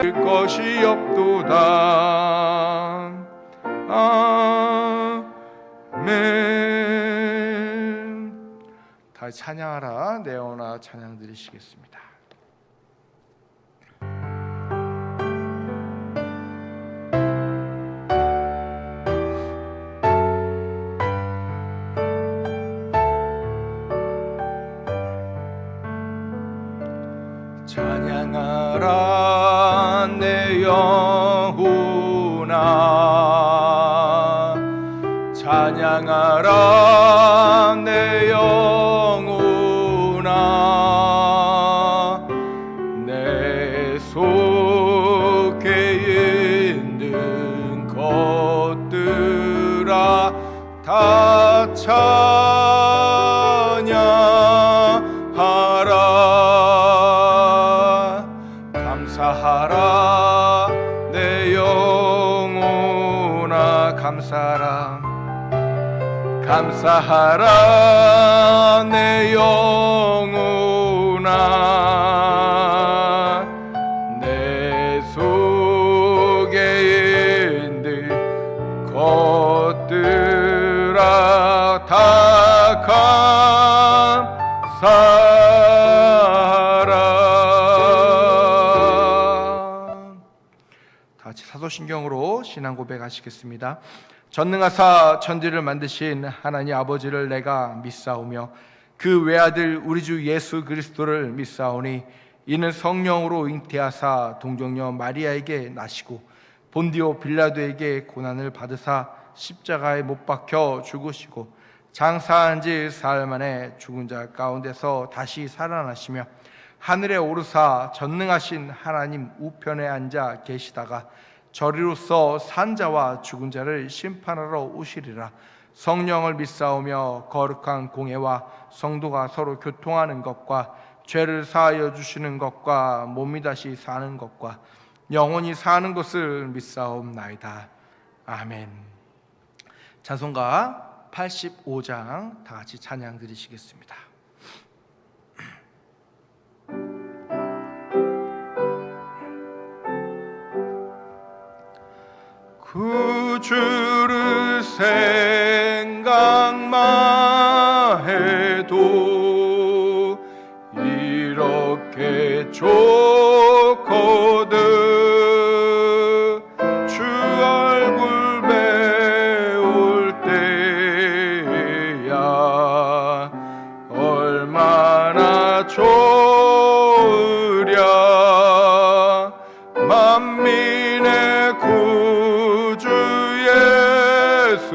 것이 없도다. 아멘. 다 찬양하라 내어나 찬양 드리시겠습니다. 찬양하라 내 영혼아, 찬양하라 내 영혼아, 내 속에 있는 것들아 다 찬양하라. 감사하라 내 영혼아, 감사하라. 감사하라 내 영혼아, 내 속에 있는 것들아 다 감사하라. 다같이 사도신경으로 신앙 고백하시겠습니다. 전능하사 천지를 만드신 하나님 아버지를 내가 믿사오며 그 외아들 우리 주 예수 그리스도를 믿사오니 이는 성령으로 잉태하사 동정녀 마리아에게 나시고 본디오 빌라도에게 고난을 받으사 십자가에 못 박혀 죽으시고 장사한 지 사흘 만에 죽은 자 가운데서 다시 살아나시며 하늘에 오르사 전능하신 하나님 우편에 앉아 계시다가 저리로서 산 자와 죽은 자를 심판하러 오시리라. 성령을 믿사오며 거룩한 공회와 성도가 서로 교통하는 것과 죄를 사하여 주시는 것과 몸이 다시 사는 것과 영원히 사는 것을 믿사옵나이다. 아멘. 찬송가 85장 다 같이 찬양 드리시겠습니다. 구주를 생각만 해도 이렇게 좋거든. 주 얼굴 배울 때야 얼마나 좋으랴. 만민의 구주 예수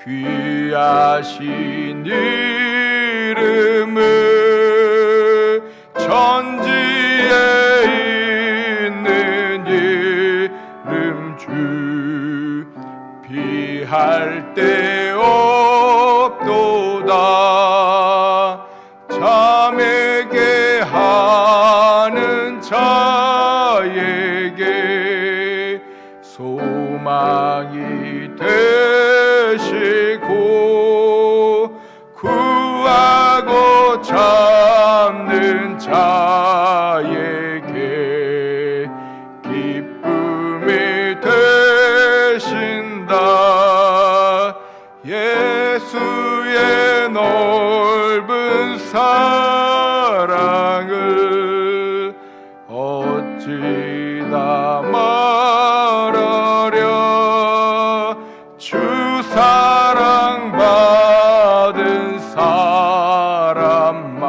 귀하신 이름을 천지에 있는 이름 주 비할 데 없도다. 잠에게 하는 자에게 소망이 되시고 구하고 찾는 자에게 기쁨이 되신다. 예수의 넓은 사랑을 어찌 다 말하랴. 주 사랑 받은 사람만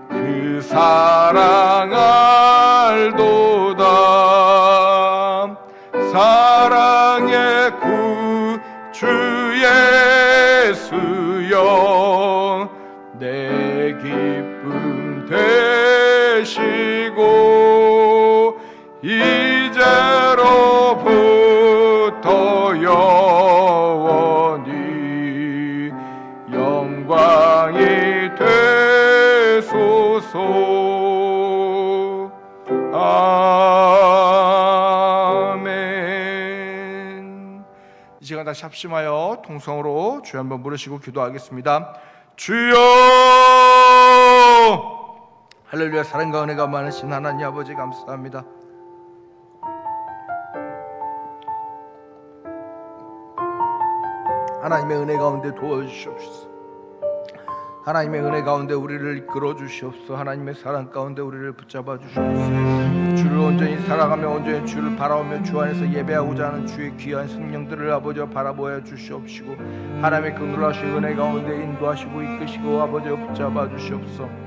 그 사랑 알도다. 사랑의 구주 예수여 내 기쁨 되시고 이제로부터 영원히 영광이 되소서. 아멘. 이 시간 다시 합심하여 통성으로 주여 한번 부르시고 기도하겠습니다. 주여 할렐루야. 사랑과 은혜가 많으신 하나님 아버지 감사합니다. 하나님의 은혜 가운데 도와주시옵소서. 하나님의 은혜 가운데 우리를 이끌어 주시옵소서. 하나님의 사랑 가운데 우리를 붙잡아 주시옵소서. 주를 온전히 살아가며 온전히 주를 바라보며 주 안에서 예배하고자 하는 주의 귀한 생명들을 아버지 바라보아 주시옵시고, 하나님의 그 놀라우신 은혜 가운데 인도하시고 이끄시고 아버지 붙잡아 주시옵소서.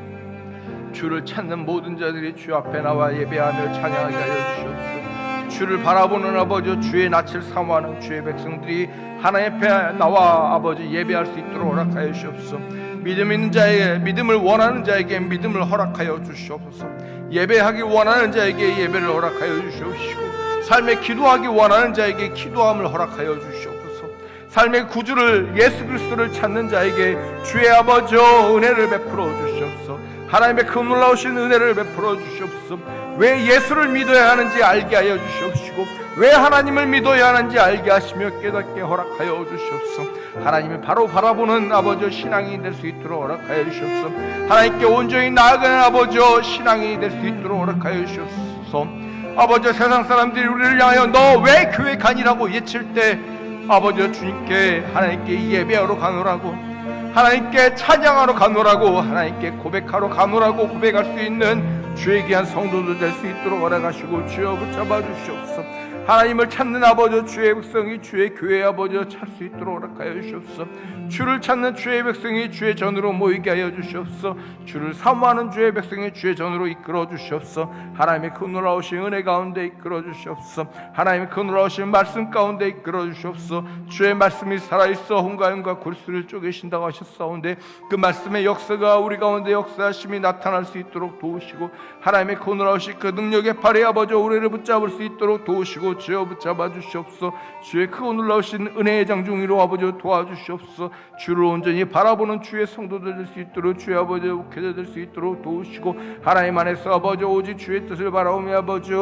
주를 찾는 모든 자들이 주 앞에 나와 예배하며 찬양하게 하여 주시옵소서. 주를 바라보는 아버지, 주의 낯을 사모하는 주의 백성들이 하나님 앞에 나와 아버지 예배할 수 있도록 허락하여 주시옵소서. 믿음 있는 자에게, 믿음을 원하는 자에게 믿음을 허락하여 주시옵소서. 예배하기 원하는 자에게 예배를 허락하여 주시옵시고, 삶에 기도하기 원하는 자에게 기도함을 허락하여 주시옵소서. 삶의 구주를 예수 그리스도를 찾는 자에게 주의 아버지 은혜를 베풀어 주시옵소서. 하나님의 그 놀라우신 은혜를 베풀어 주시옵소서. 왜 예수를 믿어야 하는지 알게 하여 주시옵시고, 왜 하나님을 믿어야 하는지 알게 하시며 깨닫게 허락하여 주시옵소서. 하나님을 바로 바라보는 아버지 신앙이 될 수 있도록 허락하여 주시옵소서. 하나님께 온전히 나아가는 아버지 신앙이 될 수 있도록 허락하여 주시옵소서. 아버지, 세상 사람들이 우리를 향하여 너 왜 교회 가니라고 외칠 때 아버지 주님께 하나님께 예배하러 가노라고, 하나님께 찬양하러 가노라고, 하나님께 고백하러 가노라고 고백할 수 있는 주의 귀한 성도들 될 수 있도록 허락하시고 주여 붙잡아 주시옵소서. 하나님을 찾는 아버지 주의 백성이 주의 교회 아버지 찾을 수 있도록 허락하여 주시옵소서. 주를 찾는 주의 백성이 주의 전으로 모이게 하여 주시옵소서. 주를 사모하는 주의 백성이 주의 전으로 이끌어 주시옵소서. 하나님의 그 놀라우신 은혜 가운데 이끌어 주시옵소서. 하나님의 그 놀라우신 말씀 가운데 이끌어 주시옵소서. 주의 말씀이 살아있어 혼과 영과 골수를 쪼개신다고 하셨사온데 그 말씀의 역사가 우리 가운데 역사하심이 나타날 수 있도록 도우시고, 하나님의 그 놀라우신 그 능력의 팔에 아버지 우리를 붙잡을 수 있도록 도우시고 주여 붙잡아 주시옵소서. 주의 크고 놀라우신 은혜의 장중이로 아버지 도와주시옵소서. 주를 온전히 바라보는 주의 성도들 될 수 있도록 주의 아버지 목회자 될 수 있도록 도우시고, 하나님 안에서 아버지 오직 주의 뜻을 바라오며 아버지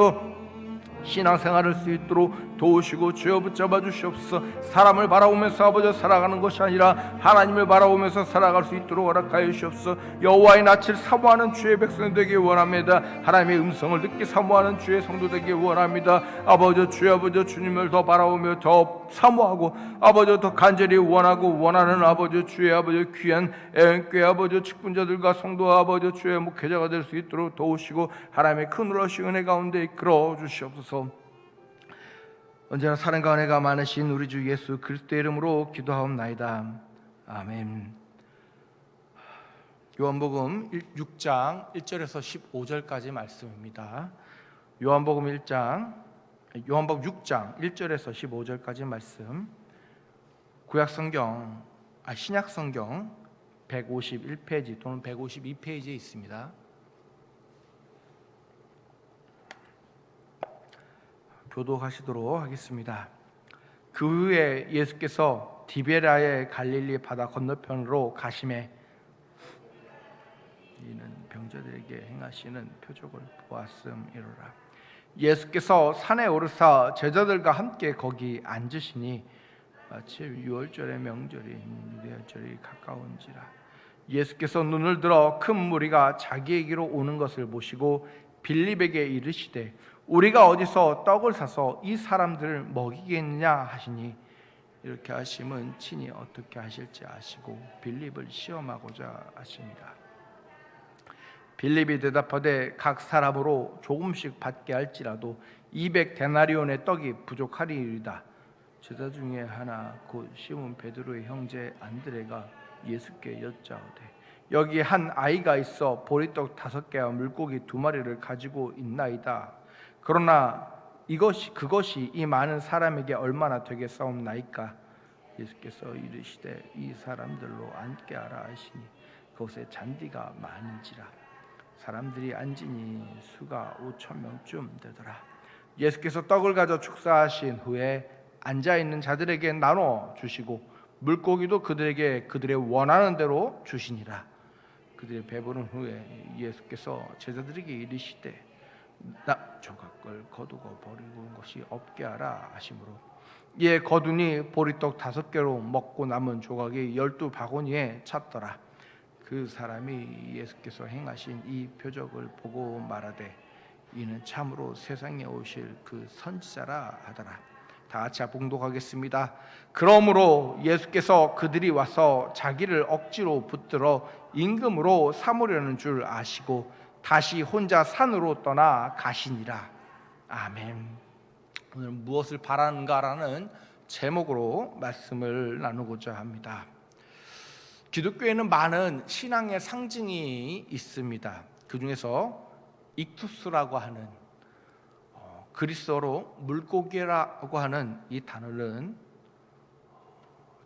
신앙생활을 할 수 있도록 도우시고 주여 붙잡아 주시옵소서. 사람을 바라보면서 아버지 살아가는 것이 아니라 하나님을 바라보면서 살아갈 수 있도록 허락하여 주시옵소서. 여호와의 낯을 사모하는 주의 백성 되기 원합니다. 하나님의 음성을 듣기 사모하는 주의 성도 되기 원합니다. 아버지 주의 아버지 주님을 더 바라보며 더 사모하고 아버지 더 간절히 원하고 원하는 아버지 주의 아버지 귀한 애원교회 아버지 직분자들과 성도 아버지 주의 목회자가 될 수 있도록 도우시고, 하나님의 큰 놀라우신 은혜 가운데 이끌어 주시옵소서. 언제나 사랑과 은혜가 많으신 우리 주 예수 그리스도의 이름으로 기도하옵나이다. 아멘. 요한복음 6장 1절에서 15절까지 말씀입니다. 요한복음 6장 1절에서 15절까지 말씀. 신약성경 151페이지 또는 152페이지에 있습니다. 교독하시도록 하겠습니다. 그 후에 예수께서 디베라의 갈릴리 바다 건너편으로 가시매 이는 병자들에게 행하시는 표적을 보았음이로라. 예수께서 산에 오르사 제자들과 함께 거기 앉으시니 마치 유월절의 명절인 유대절이 가까운지라. 예수께서 눈을 들어 큰 무리가 자기에게로 오는 것을 보시고 빌립에게 이르시되 우리가 어디서 떡을 사서 이 사람들을 먹이겠느냐 하시니, 이렇게 하심은 친히 어떻게 하실지 아시고 빌립을 시험하고자 하십니다. 빌립이 대답하되 각 사람으로 조금씩 받게 할지라도 200데나리온의 떡이 부족하리이다. 제자 중에 하나 곧 시몬 베드로의 형제 안드레가 예수께 여짜오되 여기 한 아이가 있어 보리떡 5개와 물고기 2마리를 가지고 있나이다. 그러나 그것이 이 많은 사람에게 얼마나 되겠사옵나이까? 예수께서 이르시되 이 사람들로 앉게 하라 하시니 그곳에 잔디가 많은지라. 사람들이 앉으니 수가 5,000명쯤 되더라. 예수께서 떡을 가져 축사하신 후에 앉아있는 자들에게 나눠 주시고 물고기도 그들에게 그들의 원하는 대로 주시니라. 그들의 배부른 후에 예수께서 제자들에게 이르시되 나 조각을 거두고 버리고 것이 없게 하라 하시므로 이에 거두니 보리떡 5개로 먹고 남은 조각이 12바구니에 찼더라. 그 사람이 예수께서 행하신 이 표적을 보고 말하되 이는 참으로 세상에 오실 그 선지자라 하더라. 다 같이 봉독하겠습니다. 그러므로 예수께서 그들이 와서 자기를 억지로 붙들어 임금으로 삼으려는 줄 아시고 다시 혼자 산으로 떠나 가시니라. 아멘. 오늘 무엇을 바라는가라는 제목으로 말씀을 나누고자 합니다. 기독교에는 많은 신앙의 상징이 있습니다. 그 중에서 익투스라고 하는 그리스어로 물고기라고 하는 이 단어는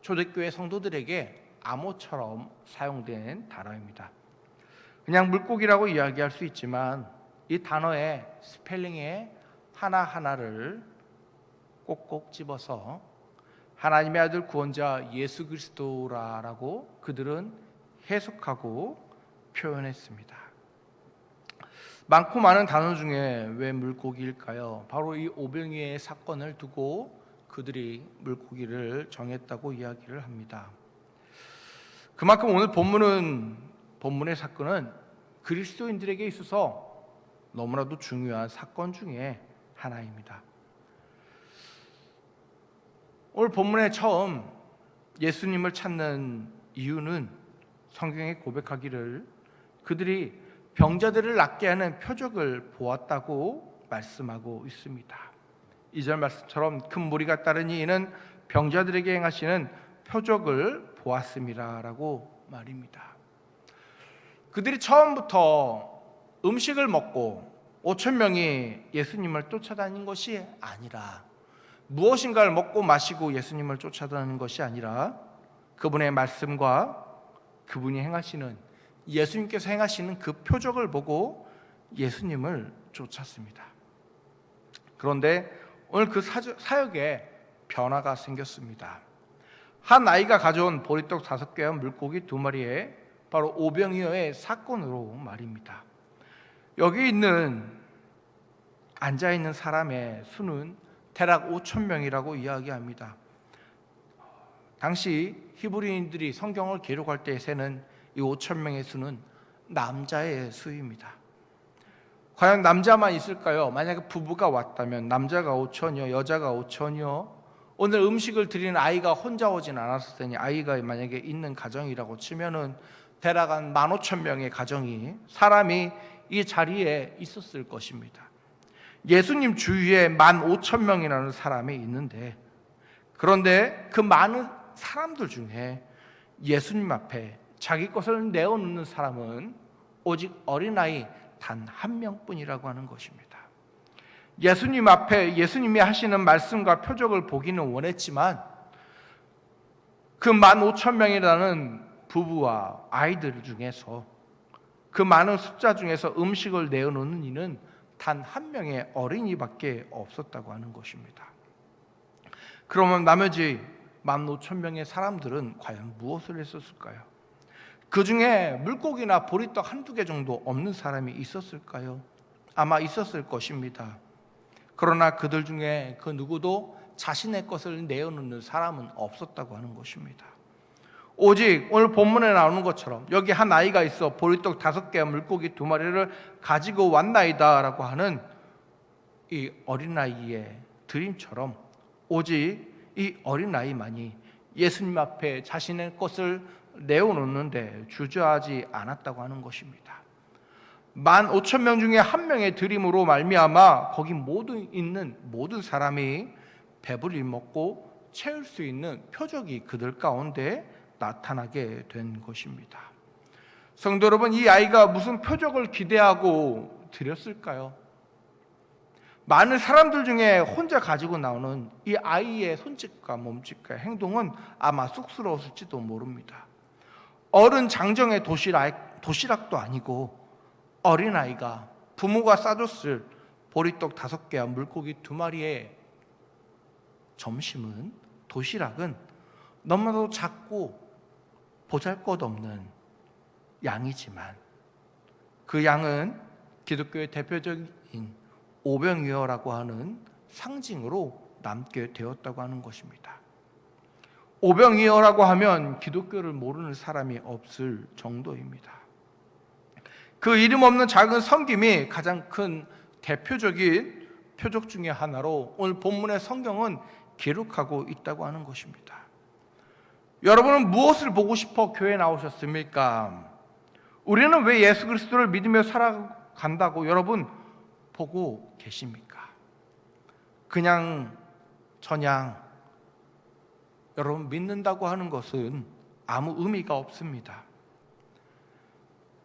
초대교회 성도들에게 암호처럼 사용된 단어입니다. 그냥 물고기라고 이야기할 수 있지만 이 단어의 스펠링에 하나하나를 꼭꼭 집어서 하나님의 아들 구원자 예수 그리스도라고 그들은 해석하고 표현했습니다. 많고 많은 단어 중에 왜 물고기일까요? 바로 이 오병이의 사건을 두고 그들이 물고기를 정했다고 이야기를 합니다. 그만큼 오늘 본문의 사건은 그리스도인들에게 있어서 너무나도 중요한 사건 중에 하나입니다. 오늘 본문에 처음 예수님을 찾는 이유는 성경에 고백하기를 그들이 병자들을 낫게 하는 표적을 보았다고 말씀하고 있습니다. 2절 말씀처럼 큰 무리가 따르니 이는 병자들에게 행하시는 표적을 보았음이라라고 말입니다. 그들이 처음부터 음식을 먹고 5천 명이 예수님을 쫓아다닌 것이 아니라 무엇인가를 먹고 마시고 예수님을 쫓아다니는 것이 아니라 그분의 말씀과 그분이 행하시는 예수님께서 행하시는 그 표적을 보고 예수님을 쫓았습니다. 그런데 오늘 그 사역에 변화가 생겼습니다. 한 아이가 가져온 보리떡 5개와 물고기 2마리에 바로 오병이어의 사건으로 말입니다. 여기 앉아있는 사람의 수는 대략 5천 명이라고 이야기합니다. 당시 히브리인들이 성경을 기록할 때 세는 이 5천 명의 수는 남자의 수입니다. 과연 남자만 있을까요? 만약에 부부가 왔다면 남자가 5천이요, 여자가 5천이요. 오늘 음식을 드리는 아이가 혼자 오진 않았을 테니 아이가 만약에 있는 가정이라고 치면은 대략 한 15,000명의 가정이 사람이 이 자리에 있었을 것입니다. 예수님 주위에 15,000명이라는 사람이 있는데 그런데 그 많은 사람들 중에 예수님 앞에 자기 것을 내어놓는 사람은 오직 어린아이 단 한 명뿐이라고 하는 것입니다. 예수님 앞에 예수님이 하시는 말씀과 표적을 보기는 원했지만 그 15,000명이라는 부부와 아이들 중에서 그 많은 숫자 중에서 음식을 내어놓는 이는 단 한 명의 어린이밖에 없었다고 하는 것입니다. 그러면 나머지 15,000명의 사람들은 과연 무엇을 했었을까요? 그 중에 물고기나 보리떡 한두 개 정도 없는 사람이 있었을까요? 아마 있었을 것입니다. 그러나 그들 중에 그 누구도 자신의 것을 내어놓는 사람은 없었다고 하는 것입니다. 오직 오늘 본문에 나오는 것처럼 여기 한 아이가 있어 보리떡 5개와 물고기 2마리를 가지고 왔나이다 라고 하는 이 어린아이의 드림처럼 오직 이 어린아이만이 예수님 앞에 자신의 것을 내어놓는데 주저하지 않았다고 하는 것입니다. 15,000명 중에 한 명의 드림으로 말미암아 거기 있는 모든 사람이 배불리 먹고 채울 수 있는 표적이 그들 가운데 나타나게 된 것입니다. 성도 여러분, 이 아이가 무슨 표적을 기대하고 드렸을까요? 많은 사람들 중에 혼자 가지고 나오는 이 아이의 손짓과 몸짓과 행동은 아마 쑥스러웠을지도 모릅니다. 어른 장정의 도시락도 아니고 어린아이가 부모가 싸줬을 보리떡 5개와 물고기 2마리의 점심은 도시락은 너무나도 작고 보잘것없는 양이지만 그 양은 기독교의 대표적인 오병이어라고 하는 상징으로 남게 되었다고 하는 것입니다. 오병이어라고 하면 기독교를 모르는 사람이 없을 정도입니다. 그 이름 없는 작은 섬김이 가장 큰 대표적인 표적 중의 하나로 오늘 본문의 성경은 기록하고 있다고 하는 것입니다. 여러분은 무엇을 보고 싶어 교회에 나오셨습니까? 우리는 왜 예수 그리스도를 믿으며 살아간다고 여러분 보고 계십니까? 그냥 여러분 믿는다고 하는 것은 아무 의미가 없습니다.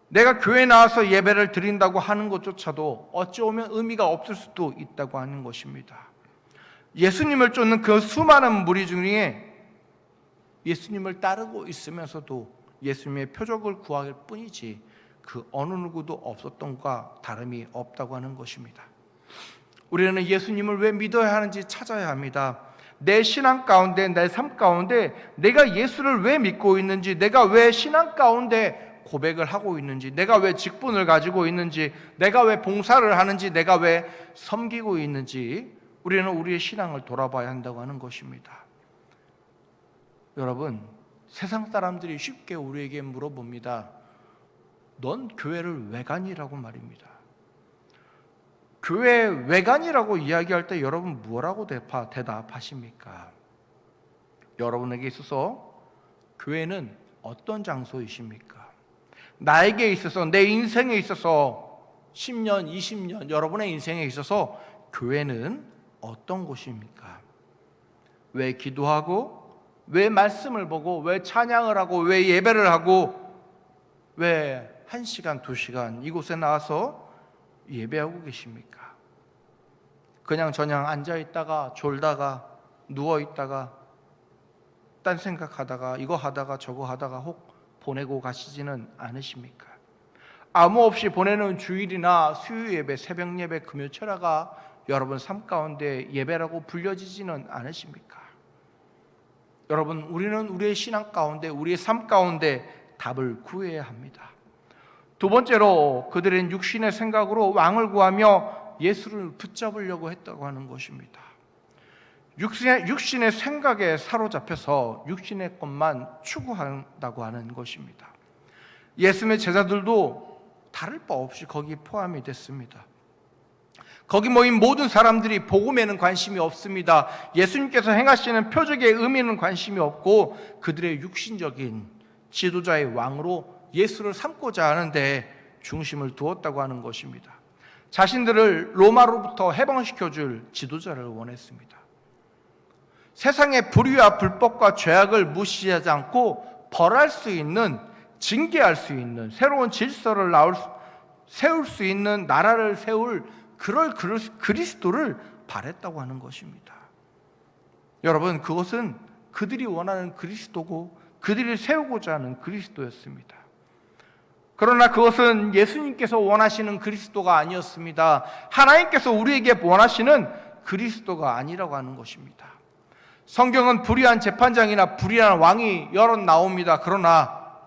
내가 교회에 나와서 예배를 드린다고 하는 것조차도 어찌 보면 의미가 없을 수도 있다고 하는 것입니다. 예수님을 쫓는 그 수많은 무리 중에 예수님을 따르고 있으면서도 예수님의 표적을 구할 뿐이지 그 어느 누구도 없었던 것과 다름이 없다고 하는 것입니다. 우리는 예수님을 왜 믿어야 하는지 찾아야 합니다. 내 신앙 가운데, 내 삶 가운데 내가 예수를 왜 믿고 있는지, 내가 왜 신앙 가운데 고백을 하고 있는지, 내가 왜 직분을 가지고 있는지, 내가 왜 봉사를 하는지, 내가 왜 섬기고 있는지 우리는 우리의 신앙을 돌아봐야 한다고 하는 것입니다. 여러분, 세상 사람들이 쉽게 우리에게 물어봅니다. 넌 교회를 왜 가니라고 말입니다. 교회 왜 가니라고 이야기할 때 여러분 뭐라고 대답하십니까? 여러분에게 있어서 교회는 어떤 장소이십니까? 나에게 있어서, 내 인생에 있어서 10년, 20년 여러분의 인생에 있어서 교회는 어떤 곳입니까? 왜 기도하고, 왜 말씀을 보고, 왜 찬양을 하고, 왜 예배를 하고, 왜 1시간, 2시간 이곳에 나와서 예배하고 계십니까? 그냥 저냥 앉아있다가 졸다가 누워있다가 딴 생각하다가 이거 하다가 저거 하다가 혹 보내고 가시지는 않으십니까? 아무 없이 보내는 주일이나 수요 예배, 새벽 예배, 금요 철야가 여러분 삶 가운데 예배라고 불려지지는 않으십니까? 여러분, 우리는 우리의 신앙 가운데, 우리의 삶 가운데 답을 구해야 합니다. 두 번째로 그들은 육신의 생각으로 왕을 구하며 예수를 붙잡으려고 했다고 하는 것입니다. 육신의 생각에 사로잡혀서 육신의 것만 추구한다고 하는 것입니다. 예수님의 제자들도 다를 바 없이 거기 포함이 됐습니다. 거기 모인 모든 사람들이 복음에는 관심이 없습니다. 예수님께서 행하시는 표적의 의미는 관심이 없고 그들의 육신적인 지도자의 왕으로 예수를 삼고자 하는데 중심을 두었다고 하는 것입니다. 자신들을 로마로부터 해방시켜줄 지도자를 원했습니다. 세상의 불의와 불법과 죄악을 무시하지 않고 벌할 수 있는, 징계할 수 있는, 새로운 질서를 세울 수 있는 나라를 세울 그럴 그리스도를 바랬다고 하는 것입니다. 여러분, 그것은 그들이 원하는 그리스도고 그들이 세우고자 하는 그리스도였습니다. 그러나 그것은 예수님께서 원하시는 그리스도가 아니었습니다. 하나님께서 우리에게 원하시는 그리스도가 아니라고 하는 것입니다. 성경은 불의한 재판장이나 불의한 왕이 여러 나옵니다. 그러나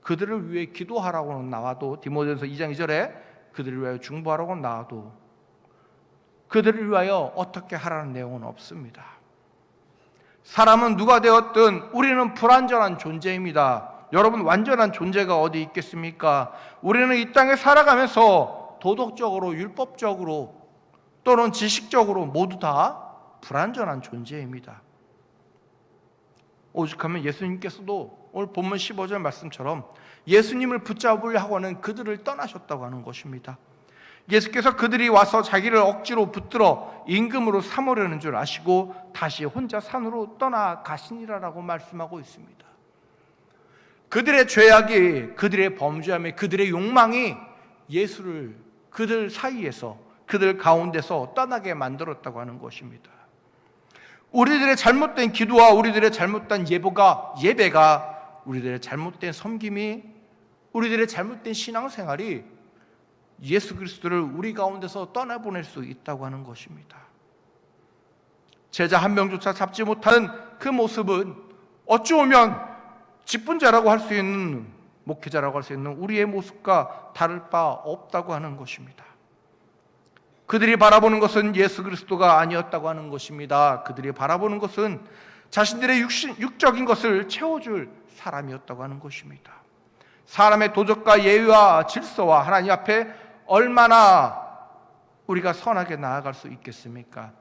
그들을 위해 기도하라고는 나와도, 디모데전서 2장 2절에 그들을 위하여 중보하라고 나와도 그들을 위하여 어떻게 하라는 내용은 없습니다. 사람은 누가 되었든 우리는 불완전한 존재입니다. 여러분, 완전한 존재가 어디 있겠습니까? 우리는 이 땅에 살아가면서 도덕적으로, 율법적으로 또는 지식적으로 모두 다 불완전한 존재입니다. 오죽하면 예수님께서도 오늘 본문 15절 말씀처럼 예수님을 붙잡으려 하고는 그들을 떠나셨다고 하는 것입니다. 예수께서 그들이 와서 자기를 억지로 붙들어 임금으로 삼으려는 줄 아시고 다시 혼자 산으로 떠나가시니라라고 말씀하고 있습니다. 그들의 죄악이, 그들의 범죄함이, 그들의 욕망이 예수를 그들 사이에서, 그들 가운데서 떠나게 만들었다고 하는 것입니다. 우리들의 잘못된 기도와 우리들의 잘못된 예배가, 우리들의 잘못된 섬김이, 우리들의 잘못된 신앙생활이 예수 그리스도를 우리 가운데서 떠나보낼 수 있다고 하는 것입니다. 제자 한 명조차 잡지 못하는 그 모습은 어찌 보면 직분자라고 할 수 있는, 목회자라고 할 수 있는 우리의 모습과 다를 바 없다고 하는 것입니다. 그들이 바라보는 것은 예수 그리스도가 아니었다고 하는 것입니다. 그들이 바라보는 것은 자신들의 육적인 것을 채워줄 사람이었다고 하는 것입니다. 사람의 도덕과 예의와 질서와 하나님 앞에 얼마나 우리가 선하게 나아갈 수 있겠습니까?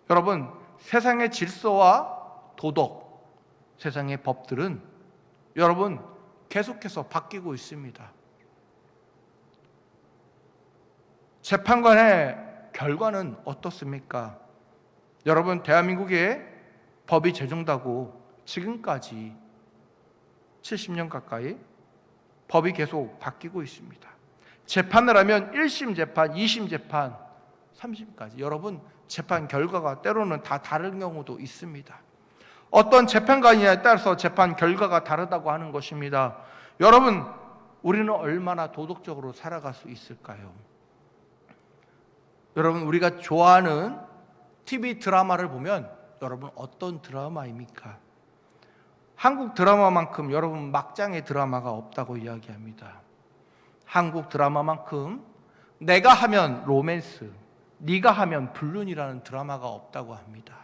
여러분, 세상의 질서와 도덕, 세상의 법들은 여러분 계속해서 바뀌고 있습니다. 재판관의 결과는 어떻습니까? 여러분, 대한민국에 법이 제정되고 지금까지 70년 가까이 법이 계속 바뀌고 있습니다. 재판을 하면 1심 재판, 2심 재판, 3심까지 여러분 재판 결과가 때로는 다 다른 경우도 있습니다. 어떤 재판관이냐에 따라서 재판 결과가 다르다고 하는 것입니다. 여러분, 우리는 얼마나 도덕적으로 살아갈 수 있을까요? 여러분, 우리가 좋아하는 TV 드라마를 보면 여러분 어떤 드라마입니까? 한국 드라마만큼 여러분 막장의 드라마가 없다고 이야기합니다. 한국 드라마만큼 내가 하면 로맨스, 네가 하면 불륜이라는 드라마가 없다고 합니다.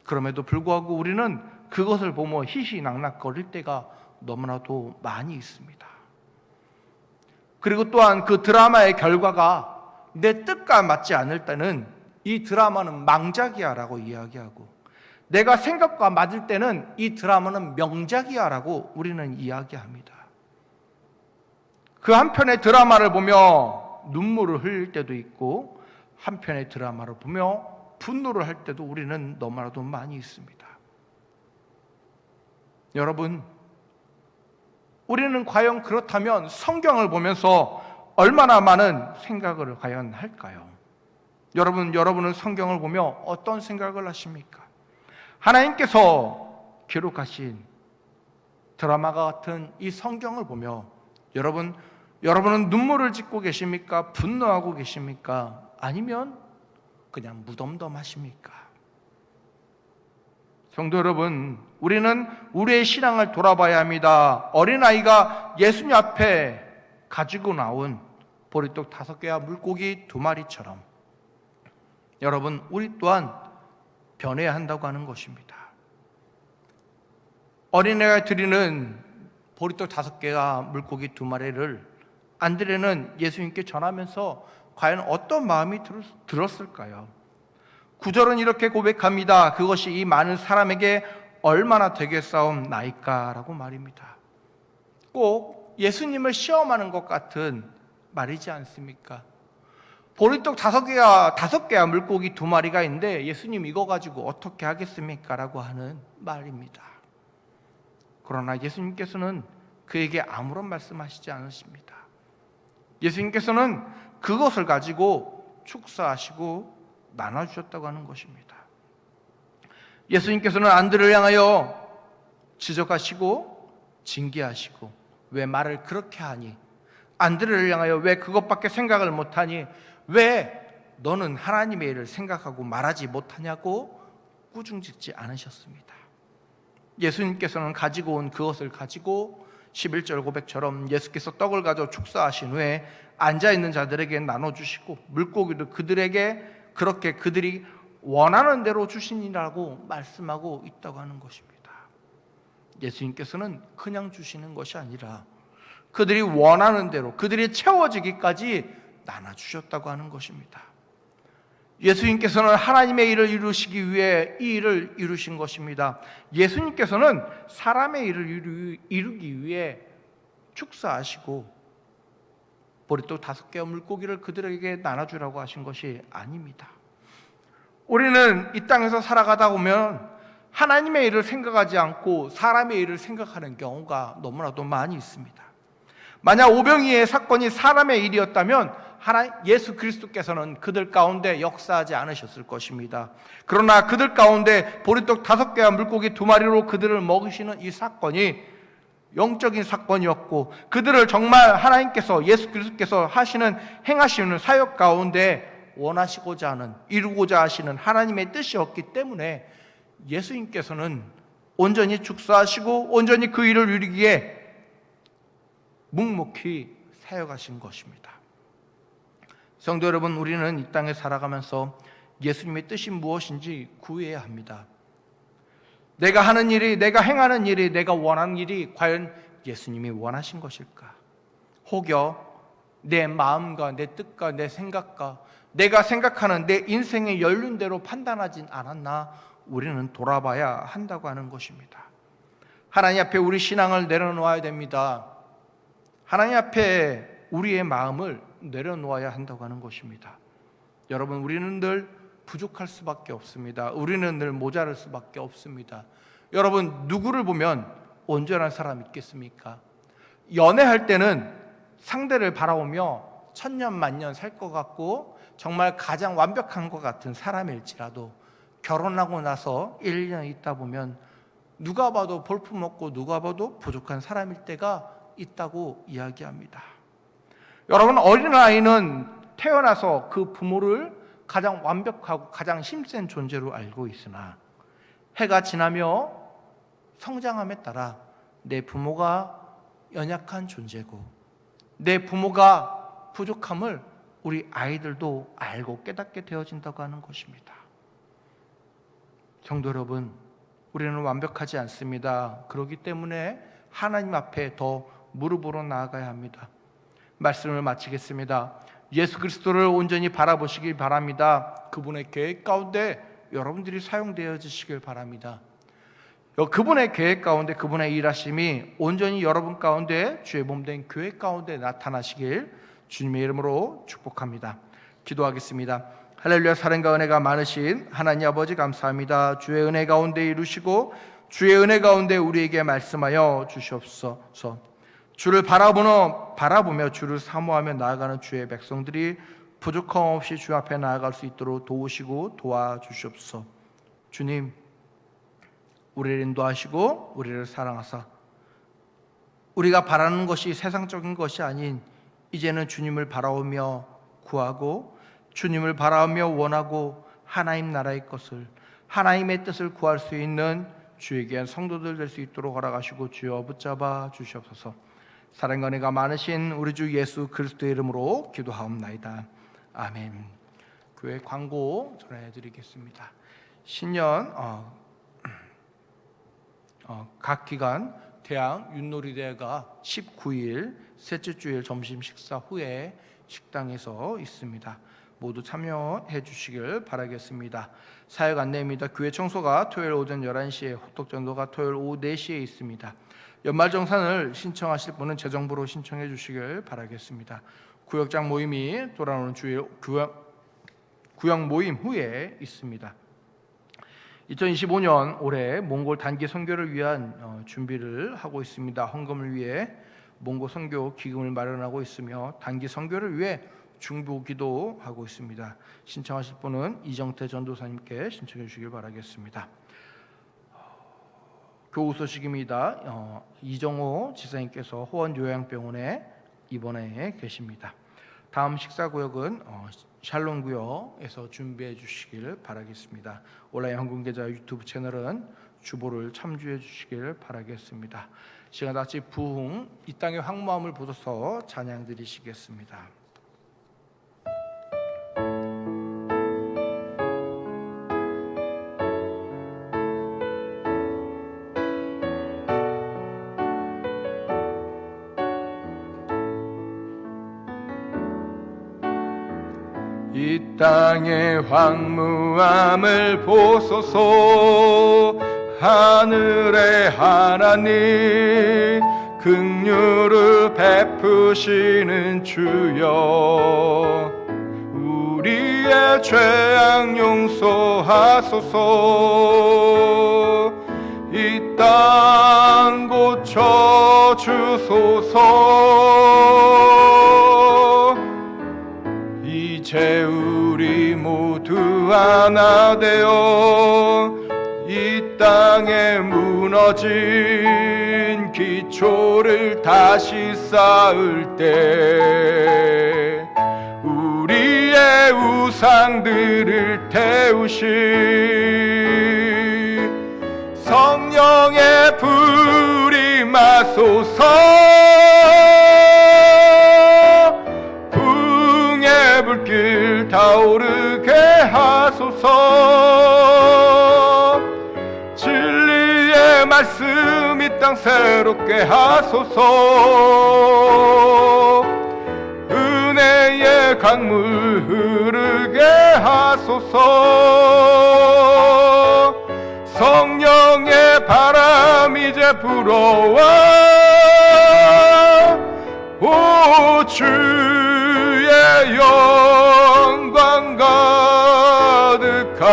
그럼에도 불구하고 우리는 그것을 보며 희희낙낙거릴 때가 너무나도 많이 있습니다. 그리고 또한 그 드라마의 결과가 내 뜻과 맞지 않을 때는 이 드라마는 망작이야 라고 이야기하고, 내가 생각과 맞을 때는 이 드라마는 명작이야 라고 우리는 이야기합니다. 그 한편의 드라마를 보며 눈물을 흘릴 때도 있고 한편의 드라마를 보며 분노를 할 때도 우리는 너무나도 많이 있습니다. 여러분, 우리는 과연 그렇다면 성경을 보면서 얼마나 많은 생각을 과연 할까요? 여러분은 성경을 보며 어떤 생각을 하십니까? 하나님께서 기록하신 드라마가 같은 이 성경을 보며 여러분은 눈물을 짓고 계십니까? 분노하고 계십니까? 아니면 그냥 무덤덤하십니까? 성도 여러분, 우리는 우리의 신앙을 돌아봐야 합니다. 어린아이가 예수님 앞에 가지고 나온 보리떡 5개와 물고기 2마리처럼 여러분, 우리 또한 변해야 한다고 하는 것입니다. 어린애가 드리는 보리떡 5개와 물고기 2마리를 안드레는 예수님께 전하면서 과연 어떤 마음이 들었을까요? 9절은 이렇게 고백합니다. 그것이 이 많은 사람에게 얼마나 되겠사옵나이까 라고 말입니다. 꼭 예수님을 시험하는 것 같은 말이지 않습니까? 보리떡 5개와 물고기 2마리가 있는데 예수님 이거 가지고 어떻게 하겠습니까? 라고 하는 말입니다. 그러나 예수님께서는 그에게 아무런 말씀하시지 않으십니다. 예수님께서는 그것을 가지고 축사하시고 나눠주셨다고 하는 것입니다. 예수님께서는 안드레를 향하여 지적하시고 징계하시고, 왜 말을 그렇게 하니? 안드레를 향하여 왜 그것밖에 생각을 못하니? 왜 너는 하나님의 일을 생각하고 말하지 못하냐고 꾸중짓지 않으셨습니다. 예수님께서는 가지고 온 그것을 가지고 11절 고백처럼 예수께서 떡을 가져 축사하신 후에 앉아있는 자들에게 나눠주시고 물고기도 그들에게 그렇게 그들이 원하는 대로 주시니라고 말씀하고 있다고 하는 것입니다. 예수님께서는 그냥 주시는 것이 아니라 그들이 원하는 대로 그들이 채워지기까지 나눠주셨다고 하는 것입니다. 예수님께서는 하나님의 일을 이루시기 위해 이 일을 이루신 것입니다. 예수님께서는 사람의 일을 이루기 위해 축사하시고 보리떡 5개와 물고기를 그들에게 나눠주라고 하신 것이 아닙니다. 우리는 이 땅에서 살아가다 보면 하나님의 일을 생각하지 않고 사람의 일을 생각하는 경우가 너무나도 많이 있습니다. 만약 오병이의 사건이 사람의 일이었다면 예수 그리스도께서는 그들 가운데 역사하지 않으셨을 것입니다. 그러나 그들 가운데 보리떡 5개와 물고기 2마리로 그들을 먹이시는 이 사건이 영적인 사건이었고, 그들을 정말 하나님께서 예수 그리스도께서 행하시는 사역 가운데 원하시고자 하는, 이루고자 하시는 하나님의 뜻이었기 때문에 예수님께서는 온전히 축사하시고 온전히 그 일을 이루기에 묵묵히 사역하신 것입니다. 성도 여러분, 우리는 이 땅에 살아가면서 예수님의 뜻이 무엇인지 구해야 합니다. 내가 하는 일이, 내가 행하는 일이, 내가 원하는 일이 과연 예수님이 원하신 것일까? 혹여 내 마음과 내 뜻과 내 생각과 내가 생각하는 내 인생의 연륜대로 판단하진 않았나? 우리는 돌아봐야 한다고 하는 것입니다. 하나님 앞에 우리 신앙을 내려놓아야 됩니다. 하나님 앞에 우리의 마음을 내려놓아야 한다고 하는 것입니다. 여러분, 우리는 늘 부족할 수밖에 없습니다. 우리는 늘 모자랄 수밖에 없습니다. 여러분, 누구를 보면 온전한 사람 있겠습니까? 연애할 때는 상대를 바라보며 천년만년 살 것 같고 정말 가장 완벽한 것 같은 사람일지라도 결혼하고 나서 1년 있다 보면 누가 봐도 볼품없고 누가 봐도 부족한 사람일 때가 있다고 이야기합니다. 여러분, 어린아이는 태어나서 그 부모를 가장 완벽하고 가장 힘센 존재로 알고 있으나 해가 지나며 성장함에 따라 내 부모가 연약한 존재고 내 부모가 부족함을 우리 아이들도 알고 깨닫게 되어진다고 하는 것입니다. 성도 여러분, 우리는 완벽하지 않습니다. 그렇기 때문에 하나님 앞에 더 무릎으로 나아가야 합니다. 말씀을 마치겠습니다. 예수 그리스도를 온전히 바라보시길 바랍니다. 그분의 계획 가운데 여러분들이 사용되어지시길 바랍니다. 그분의 계획 가운데 그분의 일하심이 온전히 여러분 가운데 주의 몸된 교회 가운데 나타나시길 주님의 이름으로 축복합니다. 기도하겠습니다. 할렐루야. 사랑과 은혜가 많으신 하나님 아버지 감사합니다. 주의 은혜 가운데 이루시고 주의 은혜 가운데 우리에게 말씀하여 주시옵소서. 주를 바라보며 주를 사모하며 나아가는 주의 백성들이 부족함 없이 주 앞에 나아갈 수 있도록 도우시고 도와주시옵소서. 주님, 우리를 인도하시고 우리를 사랑하사 우리가 바라는 것이 세상적인 것이 아닌 이제는 주님을 바라오며 구하고 주님을 바라오며 원하고 하나님 나라의 것을, 하나님의 뜻을 구할 수 있는 주에게 성도들 될 수 있도록 허락하시고 주여 붙잡아 주시옵소서. 사랑과 은혜가 많으신 우리 주 예수 그리스도의 이름으로 기도하옵나이다. 아멘. 교회 광고 전해드리겠습니다. 신년 각 기관 대학 윷놀이대회가 19일 셋째 주일 점심 식사 후에 식당에서 있습니다. 모두 참여해 주시길 바라겠습니다. 사역 안내입니다. 교회 청소가 토요일 오전 11시에, 호떡 전도가 토요일 오후 4시에 있습니다. 연말정산을 신청하실 분은 재정부로 신청해 주시길 바라겠습니다. 구역장 모임이 돌아오는 주일 구역 모임 후에 있습니다. 2025년 올해 몽골 단기 선교를 위한 준비를 하고 있습니다. 헌금을 위해 몽골 선교 기금을 마련하고 있으며 단기 선교를 위해 중보 기도하고 있습니다. 신청하실 분은 이정태 전도사님께 신청해 주시길 바라겠습니다. 교우 소식입니다. 이정호 지사님께서 호원 요양병원에 입원해 계십니다. 다음 식사 구역은 샬롬 구역에서 준비해 주시길 바라겠습니다. 온라인 헌금계좌 유튜브 채널은 주보를 참조해 주시길 바라겠습니다. 시간 같이 부흥 이 땅의 황무함을 보셔서 찬양 드리시겠습니다. 이 땅의 황무함을 보소서. 하늘의 하나님 긍휼을 베푸시는 주여, 우리의 죄악 용서하소서. 이 땅 고쳐 주소서. 이제 우리 모두 하나 되어 이 땅에 무너진 기초를 다시 쌓을 때 우리의 우상들을 태우시 성령의 불이 마소서. 붕의 불길 타오르게 하소서. 진리 말씀 이 땅 새롭게 하소서. 은혜의 강물 흐르게 하소서. 성령의 바람 이제 불어와 오 주의 영광 가득함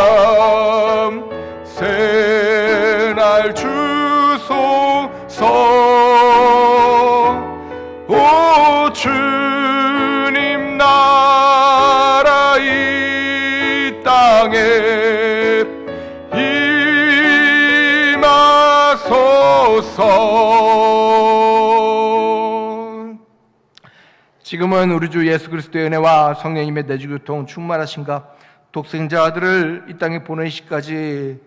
새날 주소서. 오 주님 나라 이 땅에 임하소서. 지금은 우리 주 예수 그리스도의 은혜와 성령님의 내주교통 충만하신가 독생자 아들을 이 땅에 보내시기까지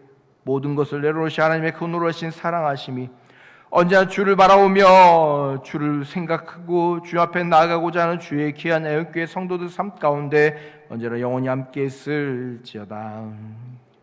모든 것을 내려놓으시 하나님의 그 놀라신 사랑하심이 언제나 주를 바라오며 주를 생각하고 주 앞에 나아가고자 하는 주의 귀한 애국교회 성도들 삶 가운데 언제나 영원히 함께 있을지어다.